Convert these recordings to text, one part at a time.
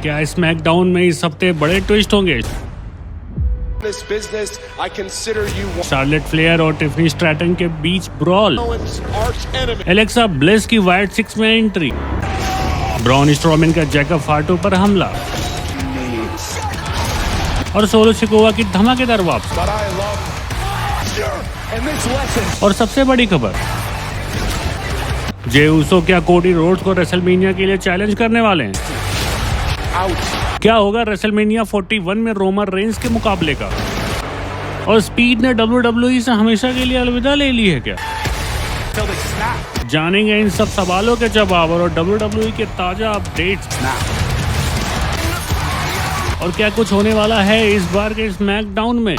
क्या स्मैकडाउन में इस हफ्ते बड़े ट्विस्ट होंगे? शार्लेट फ्लेयर और टिफनी स्ट्रैटन के बीच ब्रॉल, एलेक्सा ब्लिस की वाइट सिक्स में एंट्री, ब्रॉन स्ट्रोमैन का जैकब फाटू पर हमला और सोलो सिकोवा की धमाकेदार वापसी। और सबसे बड़ी खबर, जे ऊसो क्या कोडी रोड्स को रेसलमेनिया के लिए चैलेंज करने वाले हैं? क्या होगा रेसलमेनिया 41 में रोमन रेंस के मुकाबले का? और स्पीड ने WWE से हमेशा के लिए अलविदा ले ली है क्या? जानेंगे इन सब सवालों के जवाब और WWE के ताजा अपडेट्स। और क्या कुछ होने वाला है इस बार के स्मैकडाउन में?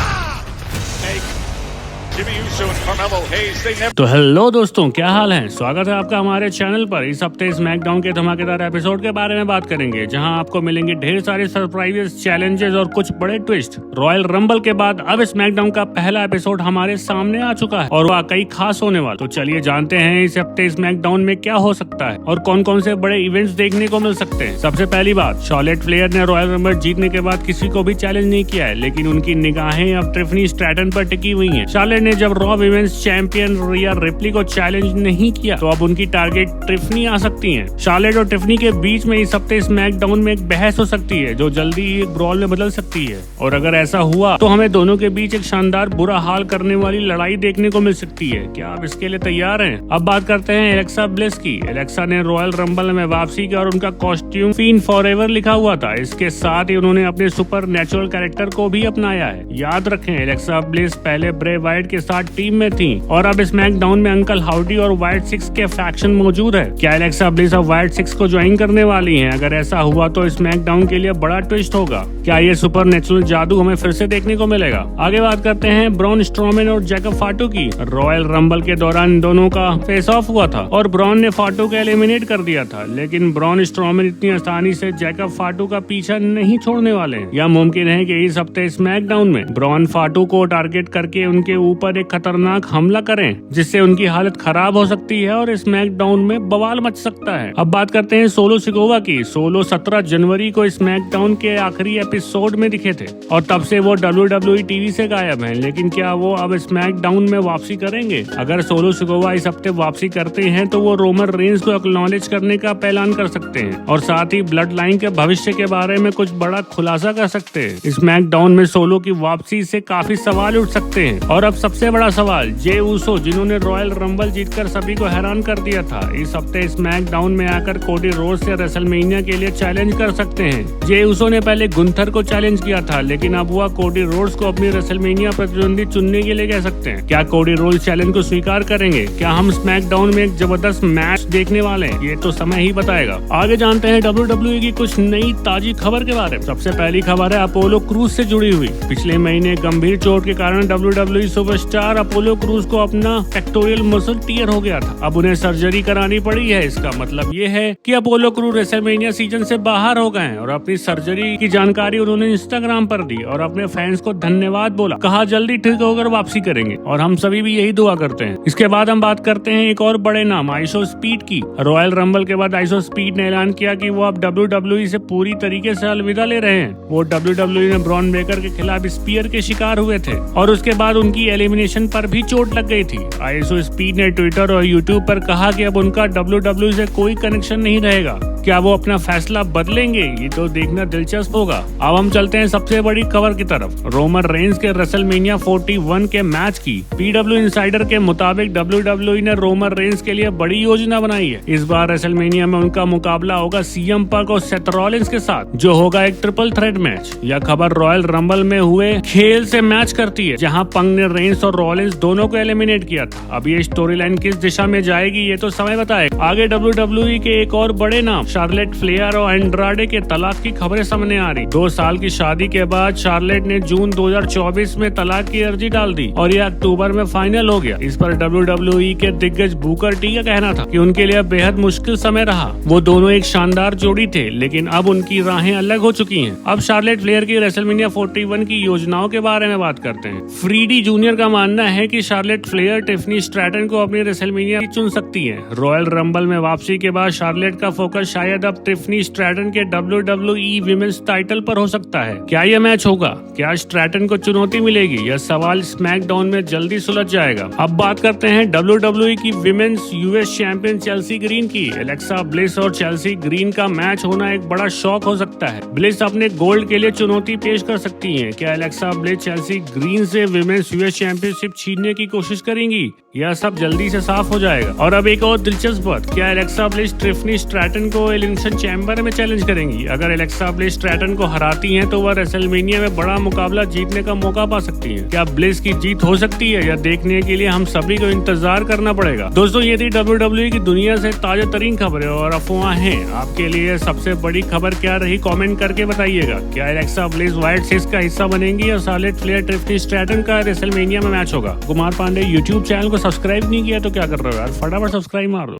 तो हेलो दोस्तों, क्या हाल है? स्वागत है आपका हमारे चैनल पर। इस हफ्ते स्मैकडाउन के धमाकेदार एपिसोड के बारे में बात करेंगे, जहां आपको मिलेंगे ढेर सारे सरप्राइजेस, चैलेंजेस और कुछ बड़े ट्विस्ट। रॉयल रंबल के बाद अब स्मैकडाउन का पहला एपिसोड हमारे सामने आ चुका है और वाकई खास होने वाला। तो चलिए जानते हैं इस हफ्ते स्मैकडाउन में क्या हो सकता है और कौन कौन से बड़े इवेंट्स देखने को मिल सकते हैं। सबसे पहली बात, शार्लेट फ्लेयर ने रॉयल रंबल जीतने के बाद किसी को भी चैलेंज नहीं किया है, लेकिन उनकी निगाहें अब टिफनी स्ट्रैटन पर टिकी हुई है। शार्लेट ने जब रॉ विमेंस चैंपियन रिया रिप्ली को चैलेंज नहीं किया, तो अब उनकी टारगेट टिफनी आ सकती हैं। शार्लेट और टिफनी के बीच में इस हफ्ते स्मैकडाउन में एक बहस हो सकती है, जो जल्दी ही एक ब्रॉल में बदल सकती है। और अगर ऐसा हुआ तो हमें दोनों के बीच एक शानदार बुरा हाल करने वाली लड़ाई देखने को मिल सकती है। क्या आप इसके लिए तैयार हैं? अब बात करते हैं एलेक्सा ब्लिस की। एलेक्सा ने रॉयल रंबल में वापसी की और उनका कॉस्ट्यूम फीन फॉरएवर लिखा हुआ था। इसके साथ ही उन्होंने अपने सुपर नेचुरल कैरेक्टर को भी अपनाया है। याद रखें, एलेक्सा ब्लिस पहले ब्रे वाइट के साथ टीम में थी और अब स्मैकडाउन में अंकल हाउडी और व्हाइट सिक्स के फैक्शन मौजूद है। क्या एलेक्सा ब्लिस अब व्हाइट सिक्स को ज्वाइन करने वाली हैं? अगर ऐसा हुआ तो स्मैकडाउन के लिए बड़ा ट्विस्ट होगा। क्या ये सुपर नेचुरल जादू हमें फिर से देखने को मिलेगा? आगे बात करते हैं ब्रॉन स्ट्रोमैन और जैकब फाटू की। रॉयल रंबल के दौरान इन दोनों का फेस ऑफ हुआ था और ब्रॉन ने फाटू को एलिमिनेट कर दिया था, लेकिन ब्रॉन स्ट्रोमैन इतनी आसानी से जैकब फाटू का पीछा नहीं छोड़ने वाले हैं। या मुमकिन है कि इस हफ्ते स्मैकडाउन में ब्रॉन फाटू को टारगेट करके उनके ऊपर एक खतरनाक हमला करें, जिससे उनकी हालत खराब हो सकती है और स्मैकडाउन में बवाल मच सकता है। अब बात करते हैं सोलो सिकोवा की। सोलो 17 जनवरी को स्मैकडाउन के आखिरी एपिसोड में दिखे थे और तब से वो WWE टीवी से गायब हैं, लेकिन क्या वो अब स्मैकडाउन में वापसी करेंगे? अगर सोलो सिकोवा इस हफ्ते वापसी करते हैं तो वो रोमन रेंस को एक्नॉलेज करने का ऐलान कर सकते हैं और साथ ही ब्लड लाइन के भविष्य के बारे में कुछ बड़ा खुलासा कर सकते हैं। स्मैकडाउन में सोलो की वापसी से काफी सवाल उठ सकते हैं। और अब सबसे बड़ा सवाल, जे ऊसो जिन्होंने रॉयल रंबल जीतकर सभी को हैरान कर दिया था, इस हफ्ते स्मैकडाउन में आकर कोडी रोड्स से रेसलमेनिया के लिए चैलेंज कर सकते हैं। जे ऊसो ने पहले गुंथर को चैलेंज किया था, लेकिन अब वह कोडी रोड्स को अपनी रेसलमेनिया प्रतिद्वंदी चुनने के लिए कह सकते हैं। क्या कोडी रोड्स चैलेंज को स्वीकार करेंगे? क्या हम स्मैकडाउन में एक जबरदस्त मैच देखने वाले हैं? ये तो समय ही बताएगा। आगे जानते हैं WWE की कुछ नई ताजी खबर के बारे में। सबसे पहली खबर है अपोलो क्रूज से जुड़ी हुई। पिछले महीने गंभीर चोट के कारण WWE सुपरस्टार अपोलो क्रूज को अपना पेक्टोरियल मसल टियर हो गया था। अब उन्हें सर्जरी करानी पड़ी है। इसका मतलब ये है कि अपोलो क्रूज रेसलमेनिया सीजन से बाहर हो गए हैं और अपनी सर्जरी की जानकारी उन्होंने इंस्टाग्राम पर दी और अपने फैंस को धन्यवाद बोला। कहा जल्दी ठीक होकर वापसी करेंगे और हम सभी भी यही दुआ करते हैं। इसके बाद हम बात करते हैं एक और बड़े नाम आइसो स्पीड की। रॉयल रंबल के बाद आइसो स्पीड ने ऐलान किया कि वो अब WWE से पूरी तरीके से अलविदा ले रहे हैं। वो WWE में ब्रॉन ब्रेकर के खिलाफ स्पीयर के शिकार हुए थे और उसके बाद उनकी एलिमिनेशन पर भी चोट लग गई थी। आइसो स्पीड ने ट्विटर और यूट्यूब पर कहा कि अब उनका WWE से कोई कनेक्शन नहीं रहेगा। क्या वो अपना फैसला बदलेंगे? ये तो देखना दिलचस्प होगा। अब हम चलते हैं सबसे बड़ी खबर की तरफ, रोमन रेंस के रेसलमेनिया 41 के मैच की। PW इनसाइडर के मुताबिक WWE ने रोमन रेंस के लिए बड़ी योजना बनाई है। इस बार रेसलमेनिया में उनका मुकाबला होगा CM पंक और सेथ रॉलिंस के साथ, जो होगा एक ट्रिपल थ्रेट मैच। यह खबर रॉयल रंबल में हुए खेल से मैच करती है, जहां पंक ने रेंस और रॉलिंस दोनों को एलिमिनेट किया था। अब ये स्टोरी लाइन किस दिशा में जाएगी ये तो समय बताएगा। आगे WWE के एक और बड़े नाम शार्लेट फ्लेयर और एंड्राडे के तलाक की खबरें सामने आ रही। 2 साल की शादी के बाद शार्लेट ने जून 2024 में तलाक की अर्जी डाल दी और यह अक्टूबर में फाइनल हो गया। इस पर WWE के दिग्गज बुकर टी का कहना था कि उनके लिए बेहद मुश्किल समय रहा। वो दोनों एक शानदार जोड़ी थे, लेकिन अब उनकी राहें अलग हो चुकी हैं। अब शार्लेट फ्लेयर की रेसलमेनिया 41 की योजनाओं के बारे में बात करते हैं। फ्रीडी जूनियर का मानना है कि शार्लेट फ्लेयर टिफनी स्ट्रैटन को अपनी रेसलमेनिया चुन सकती है। रॉयल रंबल में वापसी के बाद शार्लेट का फोकस शायद शायद अब ट्रिफनी स्ट्रैटन के WWE विमेंस टाइटल पर हो सकता है। क्या यह मैच होगा? क्या स्ट्रैटन को चुनौती मिलेगी? यह सवाल स्मैकडाउन में जल्दी सुलझ जाएगा। अब बात करते हैं WWE की women's US champion Chelsea green की। एलेक्सा ब्लिस और चेल्सी ग्रीन का मैच होना एक बड़ा शौक हो सकता है। ब्लिस अपने गोल्ड के लिए चुनौती पेश कर सकती हैं। क्या एलेक्सा ब्लिस चेल्सी ग्रीन से विमेंस यूएस चैंपियनशिप छीनने की कोशिश करेंगी? यह सब जल्दी से साफ हो जाएगा। और अब एक और दिलचस्प बात, क्या एलेक्सा ब्लिस ट्रिफनी स्ट्रैटन को एलिमिनेशन चैम्बर में चैलेंज करेंगी? अगर एलेक्सा ब्लिस स्ट्रैटन को हराती हैं तो वह रेसलमेनिया में बड़ा मुकाबला जीतने का मौका पा सकती हैं। क्या ब्लिस की जीत हो सकती है? यह देखने के लिए हम सभी को इंतजार करना पड़ेगा। दोस्तों, ये थी WWE की दुनिया से ताजा तरीन खबरें और अफवाहें। आपके लिए सबसे बड़ी खबर क्या रही, कमेंट करके बताइएगा। क्या एलेक्सा ब्लिस व्हाइट सिक्स का हिस्सा बनेंगी या शार्लेट फ्लेयर ट्रिफनी स्ट्रैटन का रेसलमेनिया में मैच होगा? कुमार पांडे यूट्यूब चैनल को सब्सक्राइब नहीं किया तो क्या कर रहे हो यार, फटाफट सब्सक्राइब मार दो।